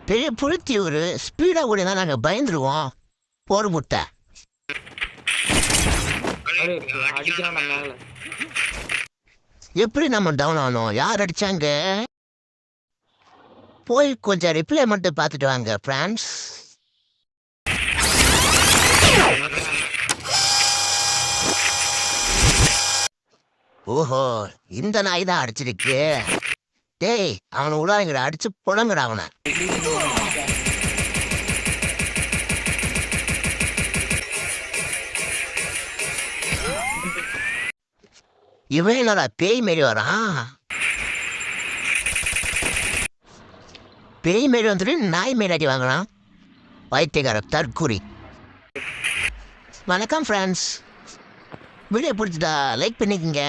பெரிய புழுத்தி ஒரு ஸ்பீடாக ஓடினா நாங்கள் பயந்துருவோம். போர் முட்டை அடிக்கிறான் மேல. எப்படி நம்ம டவுன் ஆனோம்? யார் அடிச்சாங்க? போய் கொஞ்சம் ரிப்ளை மட்டும் பார்த்துட்டு வாங்க ஃப்ரெண்ட்ஸ். ஓஹோ, இந்த நாய் தான் அடிச்சிருக்கு. டேய், அவனை விடாதீங்கடா, அடிச்சு புடங்கடா அவனை. இவன் என்னடா பேய் மாரி வரான்? பேய் மாரி வந்துட்டு நாய் மாரி அடி வாங்கலாம். பைத்தியக்கார தற்குறி. வணக்கம் ஃப்ரெண்ட்ஸ், வீடியோ பிடிச்சிட்டா லைக் பண்ணிக்கங்க.